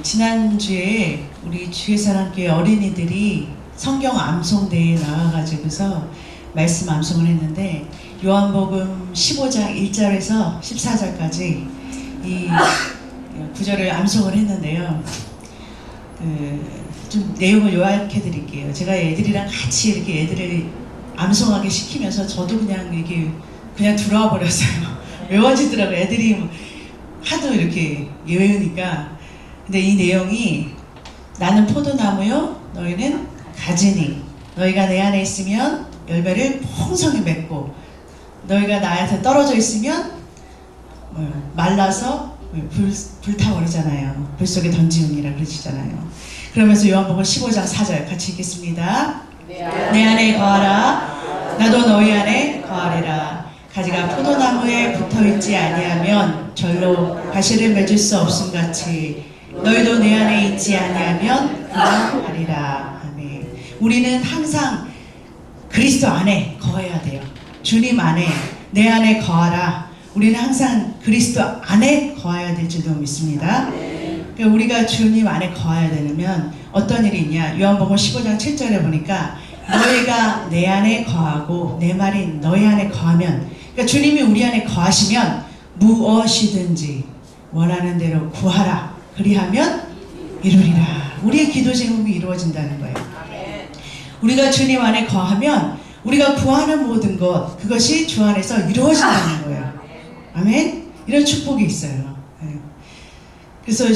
지난주에 우리 주의사랑교회 어린이들이 성경 암송대회에 나와가지고서 말씀 암송을 했는데 요한복음 15장 1절에서 14절까지 이 구절을 암송을 했는데요. 좀 내용을 요약해 드릴게요. 제가 애들이랑 같이 이렇게 애들을 암송하게 시키면서 저도 그냥 이렇게 그냥 들어와 버렸어요. 외워지더라고요. 애들이 하도 이렇게 외우니까. 근데 이 내용이 나는 포도나무요 너희는 가지니 너희가 내 안에 있으면 열매를 풍성히 맺고 너희가 나한테 떨어져 있으면 말라서 불타버리잖아요. 불 속에 던지우니라 그러시잖아요. 그러면서 요한복음 15장 4절 같이 읽겠습니다. 내 안에 거하라 나도 너희 안에 거하리라. 가지가 포도나무에 붙어있지 아니하면 절로 가시를 맺을 수 없음같이 너희도 내 안에 있지 아니하면 그러하리라. 아멘. 우리는 항상 그리스도 안에 거해야 돼요. 주님 안에, 내 안에 거하라. 우리는 항상 그리스도 안에 거해야 될 줄도 믿습니다. 그러니까 우리가 주님 안에 거해야 되려면 어떤 일이 있냐. 요한복음 15장 7절에 보니까 너희가 내 안에 거하고 내 말이 너희 안에 거하면, 그러니까 주님이 우리 안에 거하시면 무엇이든지 원하는 대로 구하라. 그리하면 이루리라. 우리의 기도 제목이 이루어진다는 거예요. 우리가 주님 안에 거하면 우리가 구하는 모든 것, 그것이 주 안에서 이루어진다는 거예요. 아멘? 이런 축복이 있어요. 그래서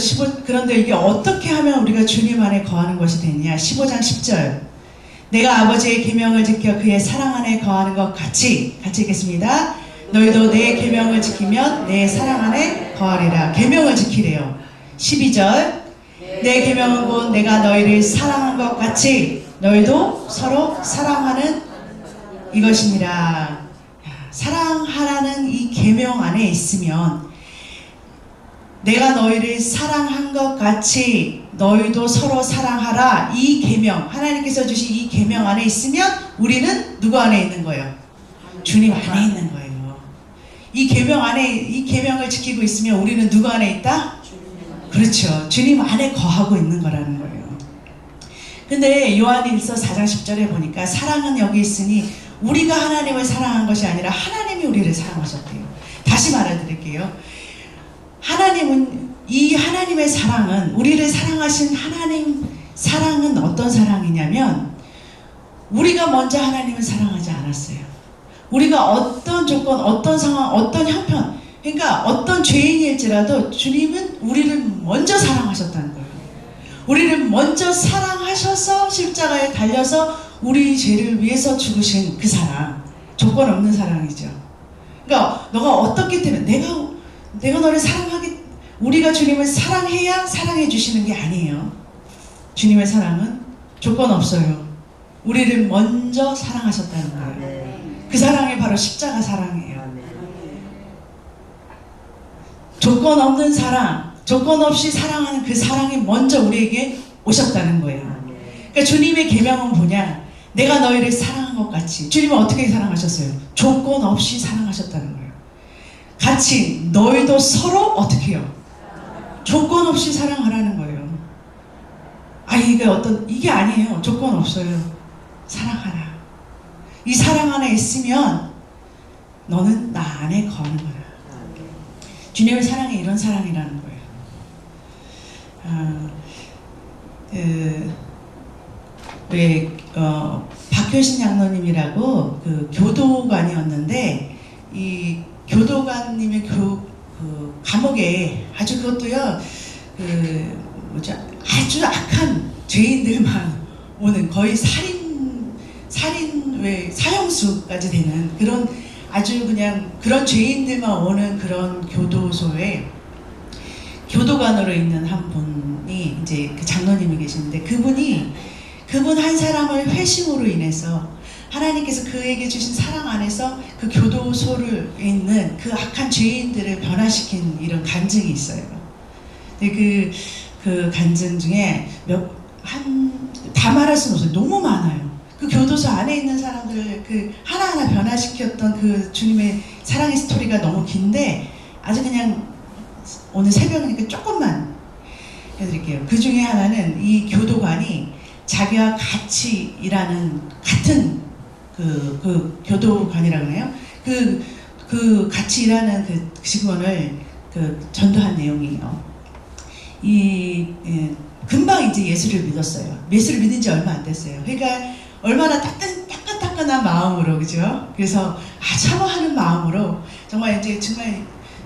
그런데 이게 어떻게 하면 우리가 주님 안에 거하는 것이 되느냐. 15장 10절. 내가 아버지의 계명을 지켜 그의 사랑 안에 거하는 것 같이 읽겠습니다. 너희도 내 계명을 지키면 내 사랑 안에 거하리라. 계명을 지키래요. 12절. 내 계명은 곧 내가 너희를 사랑한 것 같이 너희도 서로 사랑하는 이것이니라. 사랑하라는 이 계명 안에 있으면 내가 너희를 사랑한 것 같이 너희도 서로 사랑하라. 이 계명, 하나님께서 주신 이 계명 안에 있으면 우리는 누구 안에 있는 거예요? 주님 안에 있는 거예요. 이 계명 안에, 이 계명을 지키고 있으면 우리는 누구 안에 있다? 그렇죠. 주님 안에 거하고 있는 거라는 거예요. 근데 요한일서 4장 10절에 보니까 사랑은 여기 있으니 우리가 하나님을 사랑한 것이 아니라 하나님이 우리를 사랑하셨대요. 다시 말해드릴게요. 이 하나님의 사랑은, 우리를 사랑하신 하나님 사랑은 어떤 사랑이냐면 우리가 먼저 하나님을 사랑하지 않았어요. 우리가 어떤 조건, 어떤 상황, 어떤 형편, 그러니까 어떤 죄인일지라도 주님은 우리를 먼저 사랑하셨다는 거예요. 우리를 먼저 사랑하셔서 십자가에 달려서 우리 죄를 위해서 죽으신 그 사랑, 조건 없는 사랑이죠. 그러니까 너가 어떻기 때문에 내가 너를 우리가 주님을 사랑해야 사랑해 주시는 게 아니에요. 주님의 사랑은 조건 없어요. 우리를 먼저 사랑하셨다는 거예요. 그 사랑이 바로 십자가 사랑이에요. 조건 없는 사랑, 조건 없이 사랑하는 그 사랑이 먼저 우리에게 오셨다는 거예요. 그러니까 주님의 계명은 뭐냐? 내가 너희를 사랑한 것 같이. 주님은 어떻게 사랑하셨어요? 조건 없이 사랑하셨다는 거예요. 같이 너희도 서로 어떻게 해요? 조건 없이 사랑하라는 거예요. 이게 아니에요. 조건 없어요. 사랑하라. 이 사랑 안에 있으면 너는 나 안에 거하는 거야. 주님의 사랑이 이런 사랑이라는 거예요. 박효신 장로님이라고 그 교도관이었는데 이 교도관님의 감옥에 아주 그것도요 아주 악한 죄인들만 오는, 거의 사형수까지 되는 그런 아주 그냥 그런 죄인들만 오는 그런 교도소에 교도관으로 있는 한 분이 이제 그 장로님이 계시는데 그분 한 사람을 회심으로 인해서 하나님께서 그에게 주신 사랑 안에서 그 교도소를 있는 그 악한 죄인들을 변화시킨 이런 간증이 있어요. 근데 그 간증 중에 다 말할 수는 없어요. 너무 많아요. 그 교도소 안에 있는 사람들 하나하나 변화시켰던 그 주님의 사랑의 스토리가 너무 긴데 아주 그냥 오늘 새벽이니까 조금만 해드릴게요. 그 중에 하나는 이 교도관이 자기와 같이 일하는 같은 그 교도관이라고 그래요. 그 같이 일하는 그 직원을 전도한 내용이에요. 금방 이제 예수를 믿었어요. 예수를 믿은 지 얼마 안 됐어요. 그러니까 얼마나 따끈따끈한 마음으로, 그죠? 그래서 참아하는 마음으로 정말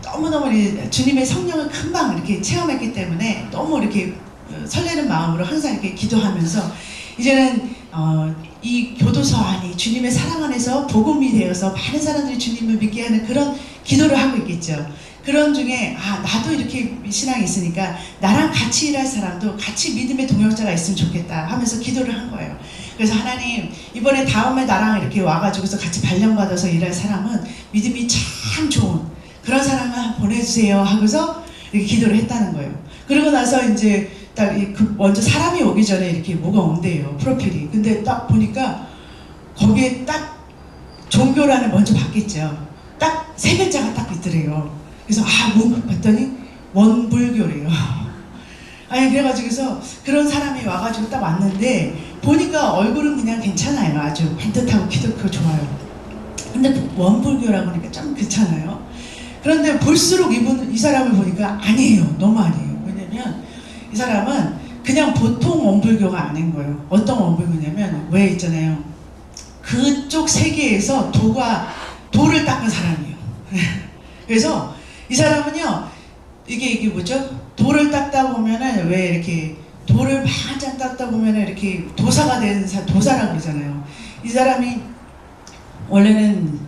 너무너무 주님의 성령을 금방 이렇게 체험했기 때문에 너무 이렇게 설레는 마음으로 항상 이렇게 기도하면서 이제는 이 교도소 안이 주님의 사랑 안에서 복음이 되어서 많은 사람들이 주님을 믿게 하는 그런 기도를 하고 있겠죠. 그런 중에 나도 이렇게 신앙이 있으니까 나랑 같이 일할 사람도 같이 믿음의 동역자가 있으면 좋겠다 하면서 기도를 한 거예요. 그래서 하나님, 이번에 다음에 나랑 이렇게 와가지고서 같이 발령받아서 일할 사람은 믿음이 참 좋은 그런 사람을 보내주세요 하고서 이렇게 기도를 했다는 거예요. 그러고 나서 이제 딱 먼저 사람이 오기 전에 이렇게 뭐가 온대요, 프로필이. 근데 딱 보니까 거기에 딱 종교란을 먼저 봤겠죠. 딱 세 글자가 딱 있더래요. 그래서 봤더니 원불교래요. 그래가지고서 그런 사람이 와가지고 딱 왔는데 보니까 얼굴은 그냥 괜찮아요. 아주 반듯하고 키도 크고 좋아요. 근데 원불교라고 하니까 좀 그렇잖아요. 그런데 볼수록 이 사람을 보니까 아니에요. 너무 아니에요. 왜냐면 이 사람은 그냥 보통 원불교가 아닌 거예요. 어떤 원불교냐면 왜 있잖아요. 그쪽 세계에서 돌을 닦은 사람이에요. 그래서 이 사람은요, 이게 뭐죠? 돌을 닦다 보면은 왜 이렇게 돌을 반짝 닦다 보면은 이렇게 도사가 된 도사라고 그러잖아요. 이 사람이 원래는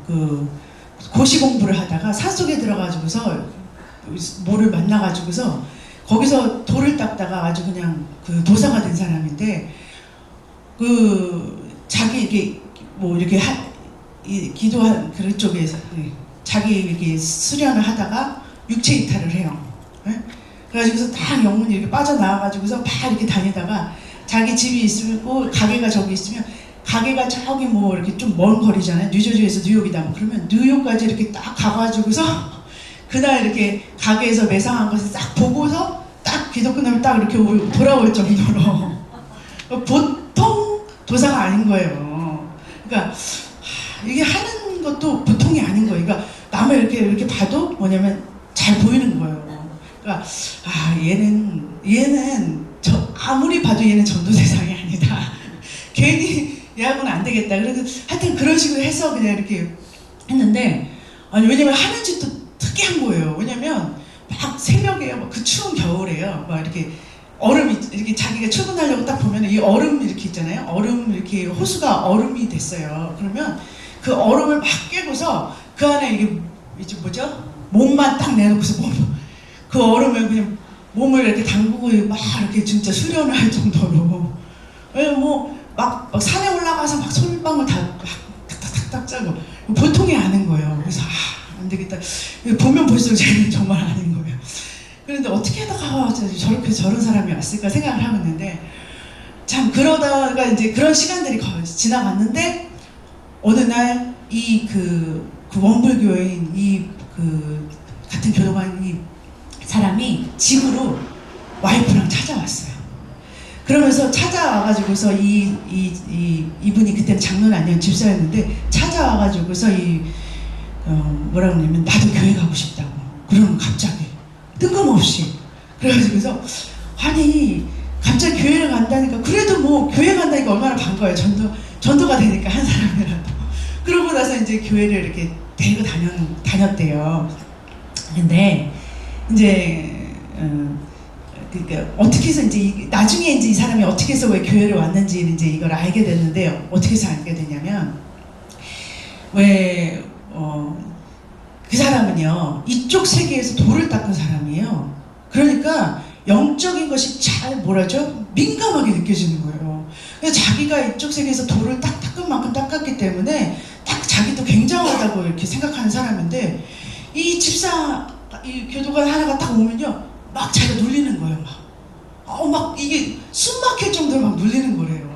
고시 공부를 하다가 산속에 들어가지고서 뭐를 만나가지고서 거기서 돌을 닦다가 아주 그냥 도사가 된 사람인데 자기 이렇게 기도한 그런 쪽에서 자기 이렇게 수련을 하다가 육체 이탈을 해요. 그래가지고서 다 영혼이 이렇게 빠져나와가지고서 막 이렇게 다니다가 자기 집이 있으면 가게가 저기 있으면 가게가 저기 이렇게 좀 먼 거리잖아요. 뉴저지에서 뉴욕이다. 그러면 뉴욕까지 이렇게 딱 가가지고서 그날 이렇게 가게에서 매상한 것을 싹 보고서 딱 기도 끝나면 딱 이렇게 돌아올 정도로 보통 도사가 아닌 거예요. 그러니까 이게 하는 것도 보통이 아닌 거예요. 그러니까 남을 이렇게 봐도 뭐냐면 잘 보이는 거예요. 그러니까 얘는 아무리 봐도 얘는 전도 대상이 아니다. 괜히 얘하고는 안 되겠다. 그래서 하여튼 그런 식으로 해서 그냥 이렇게 했는데 왜냐면 하는 짓도 특이한 거예요. 왜냐면 막 새벽에 그 추운 겨울에요. 막 이렇게 얼음이 이렇게 자기가 출근하려고 딱 보면 이 얼음 이렇게 있잖아요. 얼음 이렇게 호수가 얼음이 됐어요. 그러면 그 얼음을 막 깨고서 그 안에 이게 뭐죠? 몸만 딱 내놓고서 그 얼음에 그냥 몸을 이렇게 담그고 막 이렇게 진짜 수련을 할 정도로 막 산에 올라가서 막 솔방울 다 탁탁탁탁 짜고 보통이 아닌 거예요. 그래서 안 되겠다. 보면 볼수록 쟤는 정말 아닌 거예요. 그런데 어떻게 하다가 저런 사람이 왔을까 생각을 하고 있는데 참 그러다가 이제 그런 시간들이 지나갔는데 어느 날 그 원불교인 같은 교도관 이 사람이 집으로 와이프랑 찾아왔어요. 그러면서 찾아와가지고서 이분이 그때는 장로는 아니었 집사였는데 찾아와가지고서 뭐라고 하냐면 나도 교회 가고 싶다고 그러면 갑자기 뜬금없이 그래가지고서 갑자기 교회를 간다니까 그래도 교회 간다니까 얼마나 반가워요. 전도가 되니까 한 사람이라도. 그러고 나서 이제 교회를 이렇게 데리고 다녔대요. 근데 이제 그러니까 어떻게 해서 이제 나중에 이제 이 사람이 어떻게 해서 왜 교회를 왔는지 이제 이걸 알게 됐는데 어떻게 해서 알게 되냐면 그 사람은요 이쪽 세계에서 돌을 닦은 사람이에요. 그러니까 영적인 것이 잘 민감하게 느껴지는 거예요. 그래서 자기가 이쪽 세계에서 돌을 딱 닦은 만큼 닦았기 때문에 딱 자기도 굉장하다고 이렇게 생각하는 사람인데 이 교도관 하나가 딱 오면요 막 자기가 눌리는 거예요. 막 이게 숨 막힐 정도로 막 눌리는 거래요.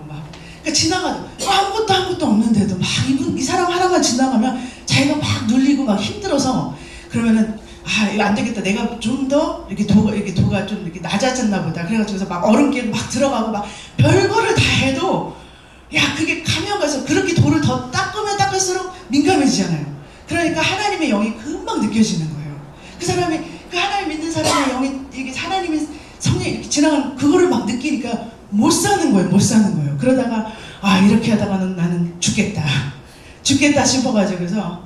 그러니까 지나가도 아무것도 없는데도 막 이 사람 하나만 지나가면 자기가 막 눌리고 막 힘들어서 그러면은 아, 이거 안 되겠다. 내가 좀 더 이렇게 도가 좀 이렇게 낮아졌나 보다. 그래가지고서 막 얼음 깨고 막 들어가고 막 별거를 다 해도 야, 그게 가면 가서 그렇게 돌을 더 닦으면 닦을수록 민감해지잖아요. 그러니까 하나님의 영이 금방 느껴지는 거예요. 그 사람이, 그 하나님 믿는 사람의 영이, 이게 하나님의 성령이 이렇게 지나가는 그거를 막 느끼니까 못 사는 거예요. 못 사는 거예요. 그러다가 아, 이렇게 하다가는 나는 죽겠다 싶어가지고서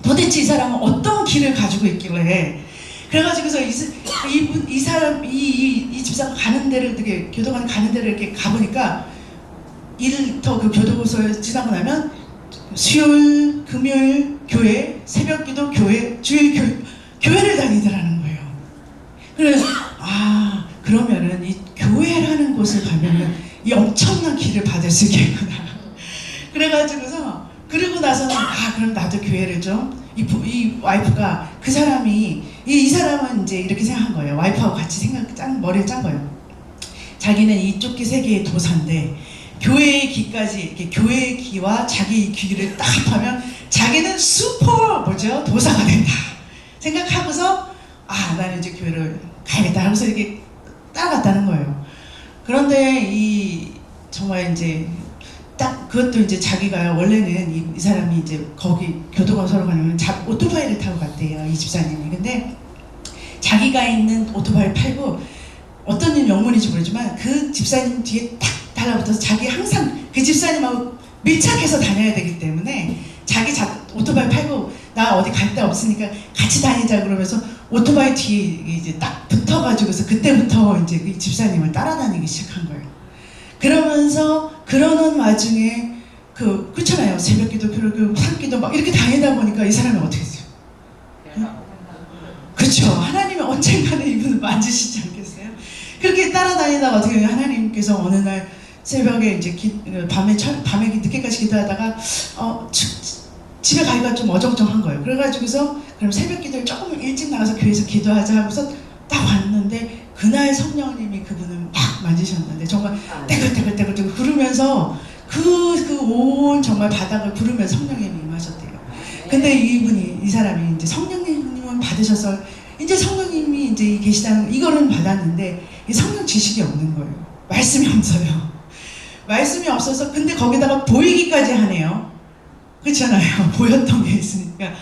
도대체 이 사람은 어떤 길을 가지고 있길래 그래가지고서 이 사람 이 집사가 가는 데를 되게 교도관 가는 데를 이렇게 가보니까 일터 그 교도소에 지나고 나면 수요일, 금요일 교회, 새벽기도 교회, 주일 교회를 다니더라는 거예요. 그래서 아, 그러면은 이 교회라는 곳을 가면은 이 엄청난 길을 받을 수 있겠구나. 그래가지고서 그러고 나서는 아, 그럼 나도 교회를 좀 이 와이프가 그 사람이 이 사람은 이제 이렇게 생각한 거예요. 와이프하고 같이 머리를 짠 거예요. 자기는 이쪽 기 세 개의 도사인데 교회의 기까지 이렇게 교회의 기와 자기 기를 딱 합하면 자기는 슈퍼 도사가 된다 생각하고서 아, 나는 이제 교회를 가야겠다 하면서 이렇게 따라갔다는 거예요. 그런데 정말 이제 딱 그것도 이제 자기가요, 원래는 이 사람이 이제 거기 교도관소로 가려면 오토바이를 타고 갔대요, 이 집사님이. 근데 자기가 있는 오토바이를 팔고 어떤 일 영문인지 모르지만 그 집사님 뒤에 딱 달라붙어서 자기 항상 그 집사님하고 밀착해서 다녀야 되기 때문에 자기 오토바이 팔고 나 어디 갈 데 없으니까 같이 다니자 그러면서 오토바이 뒤에 이제 딱 붙어가지고서 그때부터 이제 그 집사님을 따라다니기 시작한 거예요. 그러면서 그러는 와중에 그렇잖아요. 새벽기도, 표로기도, 산기도 막 이렇게 다니다 보니까 이 사람이 어떻게 됐어요? 그렇죠. 하나님이 언젠가는 이분을 만지시지 않겠어요? 그렇게 따라다니다가 어떻게 하나님께서 어느 날 새벽에 이제 밤에 늦게까지 기도하다가 집에 가기가 좀 어정쩡한 거예요. 그래가지고서 그럼 새벽기도를 조금 일찍 나가서 교회에서 기도하자 하고서 딱 왔는데 그날 성령님이 그분을 막 만지셨는데 정말 떼글떼글떼글 구르면서 그 온 정말 바닥을 구르면서 성령님이 임하셨대요. 근데 이 사람이 이제 성령님을 받으셔서 이제 성령님이 이제 계시다는 이거는 받았는데 이 성령 지식이 없는 거예요. 말씀이 없어요. 말씀이 없어서 근데 거기다가 보이기까지 하네요. 그렇잖아요. 보였던 게 있으니까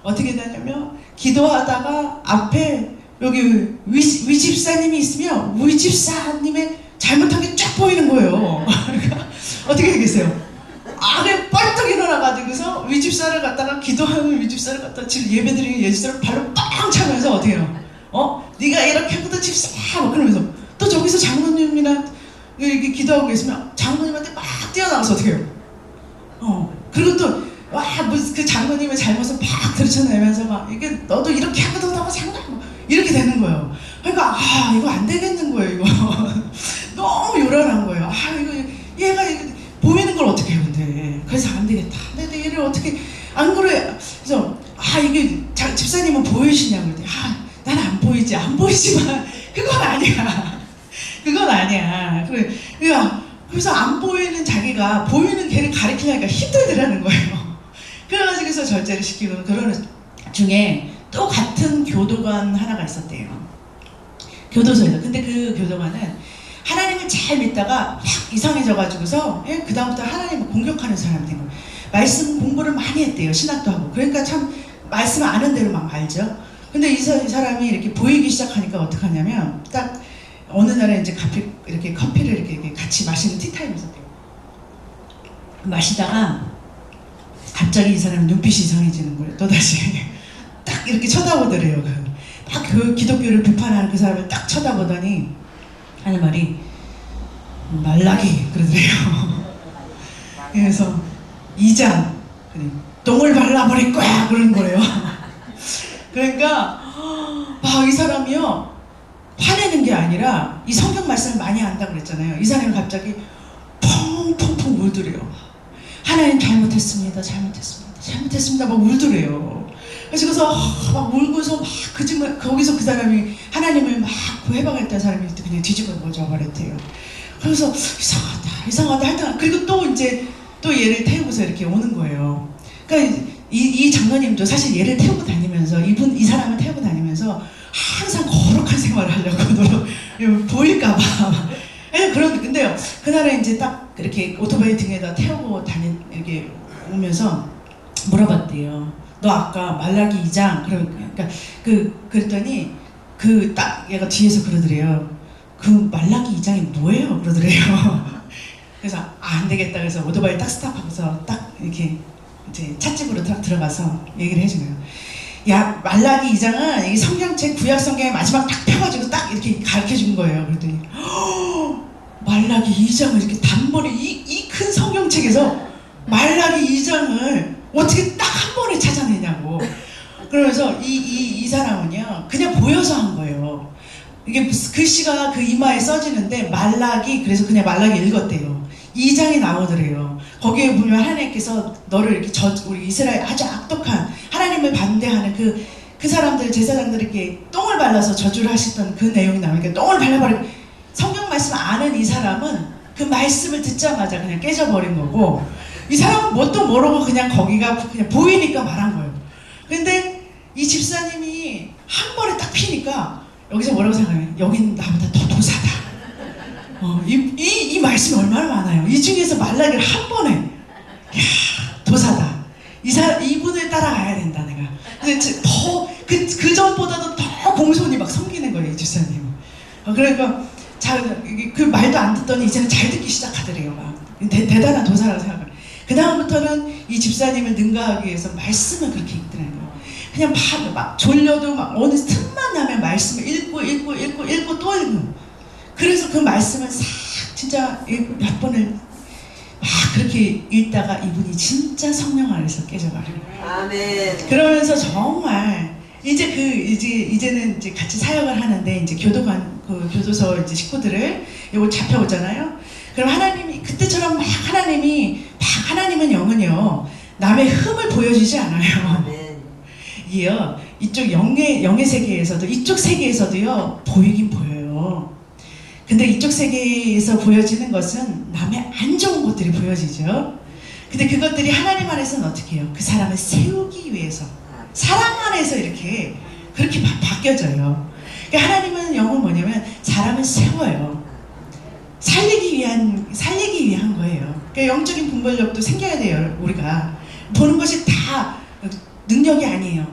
어떻게 되냐면 기도하다가 앞에 여기 위집사님이 있으면 위집사님의 잘못한 게 쫙 보이는 거예요. 그러니까 어떻게 되겠어요? 그냥 뻘떡 일어나가지고서 위집사를 갖다가 기도하는 위집사를 갖다가 지금 예배드리는 예집사를 발로 빵 차면서 어떻게 해요? 네가 이렇게 하고도 집사 막 그러면서 또 저기서 장로님이랑 이렇게 기도하고 계시면 장로님한테 막 뛰어나가서 어떻게 해요? 그리고 또 그 장로님의 잘못을 막 들춰내면서 막 이게 너도 이렇게 하고도 너무 상관 이렇게 되는 거예요. 그러니까 이거 안 되겠는 거예요. 이거 너무 요란한 거예요. 얘가 보이는 걸 어떻게 해요, 근데. 그래서 안 되겠다. 근데 얘를 어떻게 안 그래. 그래서 이게 집사님은 보이시냐고 그랬더니 난 안 보이지. 안 보이지만 그건 아니야. 그건 아니야. 그래서 안 보이는 자기가 보이는 걔를 가리키려니까 힘들더라는 거예요. 그래가지고서 절제를 시키고 그러는 중에 또 같은 교도관 하나가 있었대요. 교도소에서. 근데 그 교도관은 하나님을 잘 믿다가 막 이상해져가지고서서 그 다음부터 하나님을 공격하는 사람이 된 거예요. 말씀 공부를 많이 했대요. 신학도 하고. 그러니까 참 말씀 아는 대로 막 알죠. 근데 이 사람이 이렇게 보이기 시작하니까 어떡하냐면 딱 어느 날에 이제 이렇게 커피를 이렇게 같이 마시는 티타임이 있었대요. 마시다가 갑자기 이 사람이 눈빛이 이상해지는 거예요. 또다시 딱 이렇게 쳐다보더래요. 막 그 기독교를 비판하는 그 사람을 딱 쳐다보더니 하는 말이 말라기 그러더래요. 그래서 2장 똥을 발라버릴 거야 그러는 거예요. 그러니까 이 사람이요 화내는 게 아니라 이 성경 말씀을 많이 안다고 그랬잖아요. 이 사람이 갑자기 펑펑펑 울더래요. 하나님 잘못했습니다. 막 울더래요. 그래서 막 울고서 막 거기서 그 사람이 하나님을 막 구해봐야겠다는 사람이 그냥 뒤집어 버렸대요. 그래서 이상하다 하여튼 그리고 또 이제 또 얘를 태우고서 이렇게 오는 거예요. 그러니까 이 장로님도 사실 얘를 태우고 다니면서 이 사람을 태우고 다니면서 하려고 보일까봐. 근데요, 그날은 이제 딱 이렇게 오토바이 등에다 태우고 이렇게 오면서 물어봤대요. 너 아까 말라기 2장, 그러니까 그랬더니 딱 얘가 뒤에서 그러더래요. 그 말라기 2장이 뭐예요? 그러더래요. 그래서 안 되겠다. 그래서 오토바이 딱 스탑하고서 딱 이렇게 이제 찻집으로 딱 들어가서 얘기를 해준 거예요. 야, 말라기 2장은 이 성경책 구약 성경의 마지막 딱 펴가지고 딱 이렇게 가르쳐 준 거예요. 그랬더니 말라기 2장을 이렇게 단번에 이 큰 성경책에서 말라기 2장을 어떻게 딱 한 번에 찾아내냐고. 그러면서 이 사람은요, 그냥 보여서 한 거예요. 이게 글씨가 그 이마에 써지는데 그래서 그냥 말라기 읽었대요. 2장이 나오더래요. 거기에 보면 하나님께서 너를 이렇게 우리 이스라엘 아주 악독한 하나님을 반대하는 그 사람들, 제사장들에게 똥을 발라서 저주를 하셨던 그 내용이 나오니까 똥을 발라버리고, 성경 말씀 아는 이 사람은 그 말씀을 듣자마자 그냥 깨져버린 거고, 이 사람은 뭣도 모르고 그냥 거기가 그냥 보이니까 말한 거예요. 근데 이 집사님이 한 번에 딱 피니까 여기서 뭐라고 생각해요? 여긴 나보다 더 도사다. 이 말씀이 얼마나 많아요. 이 중에서 말라기를 한 번에, 이야, 도사다. 이분을 따라가야 된다, 내가. 근데 그 전보다도 더 공손히 막 섬기는 거예요, 이 집사님. 그러니까 그 말도 안 듣더니 이제는 잘 듣기 시작하더래요. 막 대단한 도사라고 생각해요. 그 다음부터는 이 집사님을 능가하기 위해서 말씀을 그렇게 읽더라고요. 그냥 막 졸려도 막 어느 틈만 나면 말씀을 읽고 또 읽고. 그래서 그 말씀을 싹 진짜 몇 번을 막 그렇게 읽다가 이분이 진짜 성령 안에서 깨져버려요. 아멘. 그러면서 정말 이제는 이제 같이 사역을 하는데 이제 교도소 이제 식구들을 요거 잡혀오잖아요. 그럼 하나님이 그때처럼 하나님은 영은요, 남의 흠을 보여주지 않아요. 이게요, 이쪽 영의 세계에서도, 이쪽 세계에서도요, 보이긴 보여요. 근데 이쪽 세계에서 보여지는 것은 남의 안 좋은 것들이 보여지죠. 근데 그것들이 하나님 안에서는 어떻게 해요? 그 사람을 세우기 위해서, 사랑 안에서 그렇게 바뀌어져요. 그러니까 하나님은 영은 뭐냐면 사람을 세워요. 살리기 위한 거예요. 그러니까 영적인 분별력도 생겨야 돼요. 우리가 보는 것이 다 능력이 아니에요.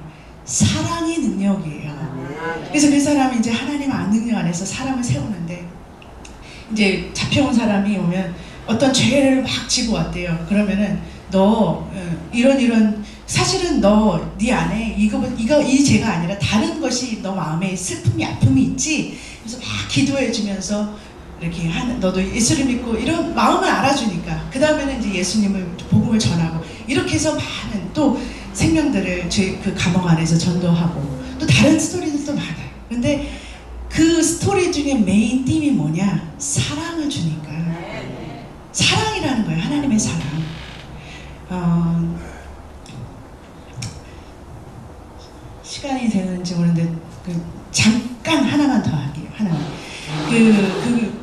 사랑이 능력이에요. 그래서 그 사람이 이제 하나님 능력 안에서 사람을 세우는데, 이제 잡혀온 사람이 오면 어떤 죄를 막 지고 왔대요. 그러면은 너 이런 사실은 너 네 안에 이 죄가 아니라 다른 것이 너 마음에 슬픔이 아픔이 있지. 그래서 막 기도해 주면서 이렇게 너도 예수를 믿고 이런 마음을 알아주니까 그 다음에는 이제 예수님을 복음을 전하고 이렇게 해서 많은 또 생명들을 그 감옥 안에서 전도하고 또 다른 스토리들도 많아요. 근데 그 스토리 중에 메인 띠이 뭐냐? 사랑을 주니까. 사랑이라는 거예요. 하나님의 사랑. 시간이 되는지 모르는데 잠깐 하나만 더 할게요. 하나만.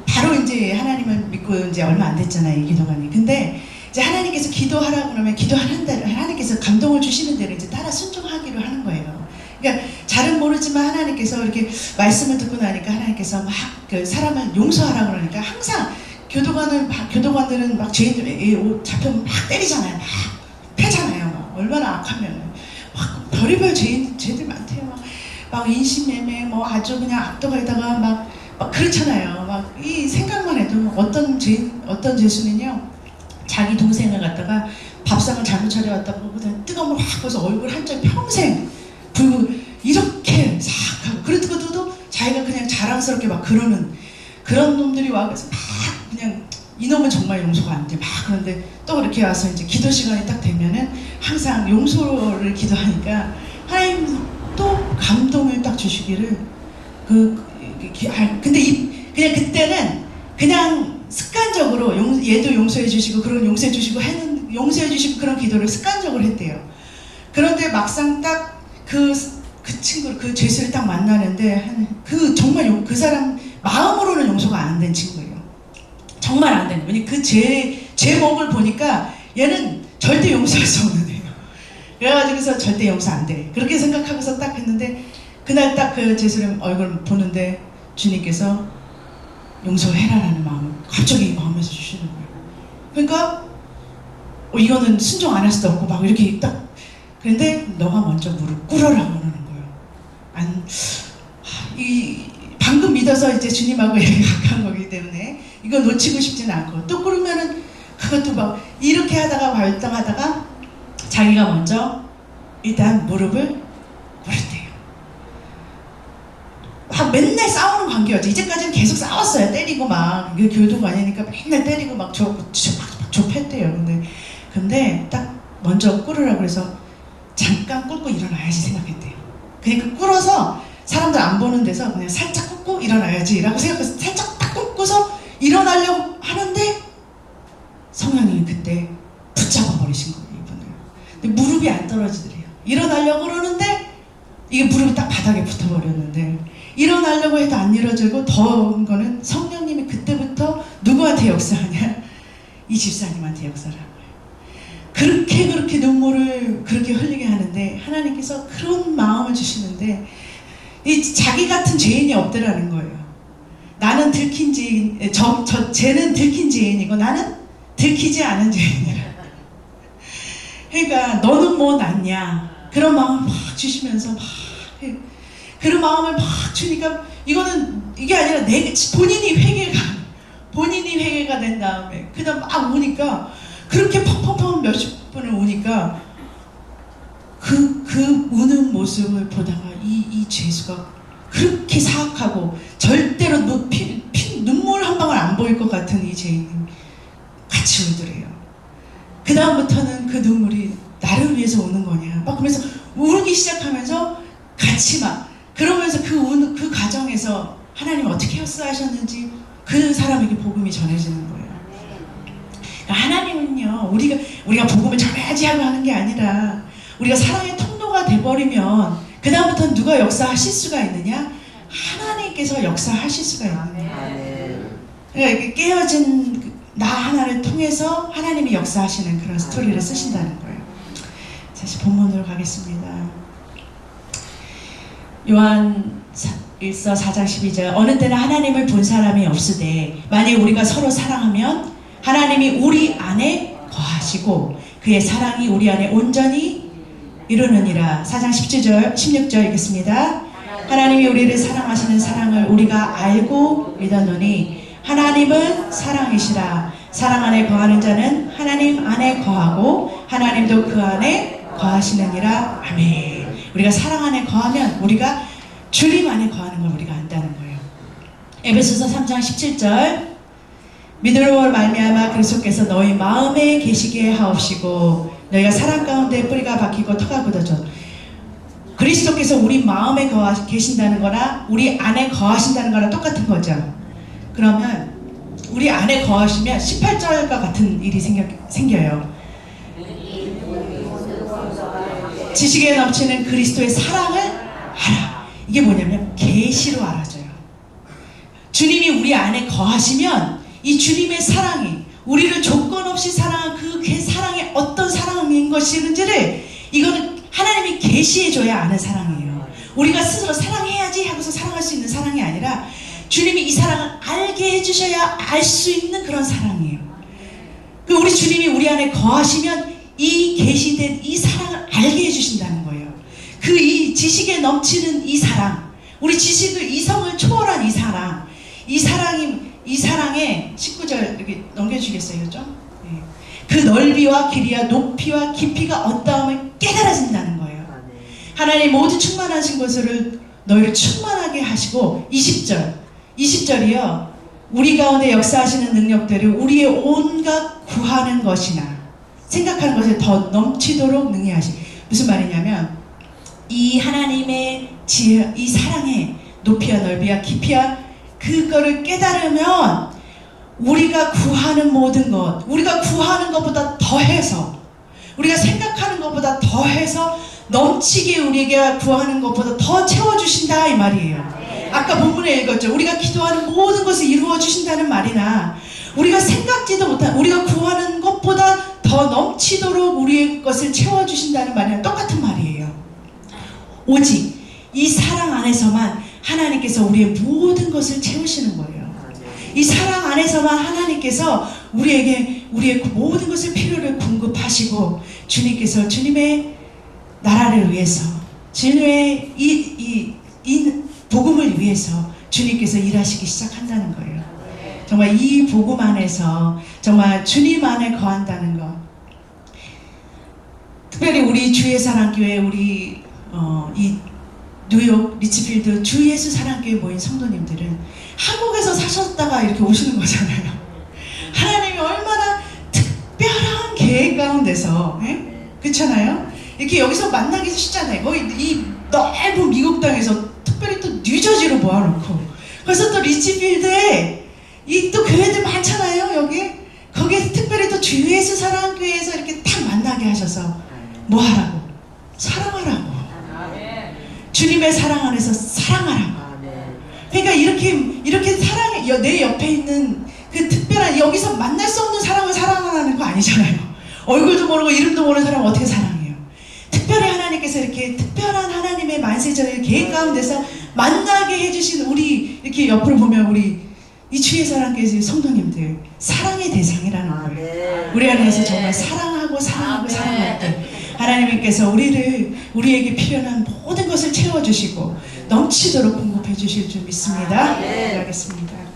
바로 이제 하나님을 믿고 이제 얼마 안 됐잖아요, 이 기도관이. 근데 이제 하나님께서 기도하라고 그러면 기도하는 대로 하나님께서 감동을 주시는 대로 이제 따라 순종하기로 하는 거예요. 그러니까 잘은 모르지만 하나님께서 이렇게 말씀을 듣고 나니까 하나님께서 막 그 사람을 용서하라고 그러니까 항상 교도관들은 막 죄인들 옷 잡혀면 막 때리잖아요, 막 패잖아요, 막 얼마나 악하면 막 별의별 죄들 많대요. 막 인신매매 뭐 아주 그냥 악도가다가 막 그렇잖아요. 막 이 생각만 해도 어떤 죄수는요, 자기 동생을 갖다가 밥상을 잘못 차려왔다고 그냥 뜨거운 물 확 부어서 얼굴 한쪽 평생 불고 이렇게 싹 하고, 그래도 자기가 그냥 자랑스럽게 막 그러는 그런 놈들이 와서 막 그냥 이놈은 정말 용서가 안 돼. 막 그런데 또 이렇게 와서 이제 기도 시간이 딱 되면은 항상 용서를 기도하니까 하나님 또 감동을 딱 주시기를 근데 그냥 그때는 그냥 습관적으로 얘도 용서해 주시고 그런 용서해 주시고 그런 기도를 습관적으로 했대요. 그런데 막상 딱 그 친구를 그 죄수를 딱 만나는데 정말 그 사람 마음으로는 용서가 안 된 친구예요. 정말 안 된 거예요. 왜냐면 그 제목을 보니까 얘는 절대 용서할 수 없는 애예요. 그래가지고서 절대 용서 안 돼. 그렇게 생각하고서 딱 했는데 그날 딱 그 죄수를 얼굴 보는데 주님께서 용서해라라는 마음을 갑자기 마음에서 주시는 거예요. 그러니까 이거는 순종 안 할 수도 없고 막 이렇게 딱, 그런데 너가 먼저 무릎 꿇어라 그러는 거예요. 방금 믿어서 이제 주님하고 이렇게 가까운 거기 때문에 이거 놓치고 싶지는 않고, 또 그러면은 그것도 막 이렇게 하다가 발당하다가 자기가 먼저 일단 무릎을 꿇었대요. 맨날 싸우는 관계였죠. 이제까지는 계속 싸웠어요. 때리고 막, 이게 교도가 아니니까 맨날 때리고 막 좁혔대요. 근데 딱 먼저 꿇으라 그래서 잠깐 꿇고 일어나야지 생각했대요. 그러니까 꿇어서 사람들 안 보는 데서 그냥 살짝 꿇고 일어나야지 라고 생각해서 살짝 딱 꿇고서 일어나려고 하는데 성령님이 그때 붙잡아 버리신 거예요, 이분을. 근데 무릎이 안 떨어지더래요. 일어나려고 그러는데 이게 무릎이 딱 바닥에 붙어버렸는데, 일어나려고 해도 안 일어지고, 더운 거는 성령님이 그때부터 누구한테 역사하냐? 이 집사님한테 역사를 한 거예요. 그렇게 눈물을 그렇게 흘리게 하는데 하나님께서 그런 마음을 주시는데, 이 자기 같은 죄인이 없더라는 거예요. 나는 들킨 죄인, 쟤는 들킨 죄인이고 나는 들키지 않은 죄인이라. 그러니까 너는 뭐 낫냐? 그런 마음을 막 주시면서 막 그런 마음을 막 주니까, 이게 아니라 본인이 회개가 된 다음에 그다음 막 오니까, 그렇게 펑펑펑 몇십 분을 오니까 그 우는 모습을 보다가 이 죄수가 그렇게 사악하고 절대로 눈물 한 방울 안 보일 것 같은 이 죄인이 같이 울더래요. 그 다음부터는 그 눈물이 나를 위해서 우는 거냐 막 그러면서 울기 시작하면서 같이 막 그러면서 그 과정에서 하나님 어떻게 역사하셨는지 그 사람에게 복음이 전해지는 거예요. 하나님은요, 우리가 복음을 전해야지 하고 하는 게 아니라, 우리가 사랑의 통로가 돼버리면 그 다음부터는 누가 역사하실 수가 있느냐? 하나님께서 역사하실 수가 있는 거예요. 그러니까 깨어진 나 하나를 통해서 하나님이 역사하시는 그런 스토리를 쓰신다는 거예요. 다시 본문으로 가겠습니다. 요한 1서 4장 12절. 어느 때나 하나님을 본 사람이 없으되 만일 우리가 서로 사랑하면 하나님이 우리 안에 거하시고 그의 사랑이 우리 안에 온전히 이루느니라. 4장 16절 읽겠습니다. 하나님이 우리를 사랑하시는 사랑을 우리가 알고 믿었노니 하나님은 사랑이시라. 사랑 안에 거하는 자는 하나님 안에 거하고 하나님도 그 안에 거하시느니라. 아멘. 우리가 사랑 안에 거하면 우리가 주님 안에 거하는 걸 우리가 안다는 거예요. 에베소서 3장 17절. 믿음으로 말미암아 그리스도께서 너희 마음에 계시게 하옵시고 너희가 사랑 가운데 뿌리가 박히고 터가 굳어져. 그리스도께서 우리 마음에 계신다는 거나 우리 안에 거하신다는 거랑 똑같은 거죠. 그러면 우리 안에 거하시면 18절과 같은 일이 생겨요. 지식에 넘치는 그리스도의 사랑을 알아. 이게 뭐냐면 계시로 알아져요. 주님이 우리 안에 거하시면 이 주님의 사랑이 우리를 조건 없이 사랑한 그 사랑이 어떤 사랑인 것인지를 이거는 하나님이 계시해줘야 아는 사랑이에요. 우리가 스스로 사랑해야지 하고서 사랑할 수 있는 사랑이 아니라 주님이 이 사랑을 알게 해주셔야 알 수 있는 그런 사랑이에요. 우리 주님이 우리 안에 거하시면 이 계시된 이 사랑을 알게 해주신다는 거예요. 이 지식에 넘치는 이 사랑, 우리 지식을 이성을 초월한 이 사랑, 이 사랑의 19절 이렇게 넘겨주시겠어요? 좀? 네. 그 넓이와 길이와 높이와 깊이가 어떠함을 깨달아진다는 거예요. 하나님 모두 충만하신 것을 너희를 충만하게 하시고 20절이요. 우리 가운데 역사하시는 능력들을 우리의 온갖 구하는 것이나 생각하는 것을 더 넘치도록 능히 하시. 무슨 말이냐면 이 하나님의 지혜, 이 사랑의 높이와 넓이와 깊이와 그거를 깨달으면 우리가 구하는 모든 것, 우리가 구하는 것보다 더해서, 우리가 생각하는 것보다 더해서 넘치게 우리에게 구하는 것보다 더 채워주신다 이 말이에요. 아까 본문에 읽었죠. 우리가 기도하는 모든 것을 이루어주신다는 말이나 우리가 생각지도 못한, 우리가 구하는 것보다 더 넘치도록 우리의 것을 채워주신다는 말이랑 똑같은 말이에요. 오직 이 사랑 안에서만 하나님께서 우리의 모든 것을 채우시는 거예요. 이 사랑 안에서만 하나님께서 우리에게 우리의 모든 것을 필요를 공급하시고 주님께서 주님의 나라를 위해서 주님의 이 복음을 위해서 주님께서 일하시기 시작한다는 거예요. 정말 이 복음 안에서 정말 주님 안에 거한다는 것. 특별히 우리 주의 사랑교회 우리 이 뉴욕 리치필드 주 예수 사랑교회 모인 성도님들은 한국에서 사셨다가 이렇게 오시는 거잖아요. 하나님이 얼마나 특별한 계획 가운데서 그렇잖아요. 이렇게 여기서 만나기 쉽잖아요. 거의 이 넓은 미국 땅에서 특별히 또 뉴저지로 모아놓고 그래서 또 리치필드에 이 또 교회들 많잖아요. 여기 거기에 특별히 또 주 예수 사랑교회에서 이렇게 딱 만나게 하셔서 뭐 하라고? 사랑하라고. 주님의 사랑 안에서 사랑하라고. 그러니까 이렇게 사랑해 내 옆에 있는 그 특별한 여기서 만날 수 없는 사람을 사랑하는 거 아니잖아요. 얼굴도 모르고 이름도 모르는 사람을 어떻게 사랑해요? 특별히 하나님께서 이렇게 특별한 하나님의 만세전의 계획 가운데서 만나게 해주신 우리 이렇게 옆으로 보면 우리 이 주의 사랑교회 성도님들 사랑의 대상이라는 거예요. 우리 안에서 정말 사랑하고 사랑할 때 하나님께서 우리에게 필요한 모든 것을 채워주시고 넘치도록 공급해 주실 줄 믿습니다. 기도하겠습니다.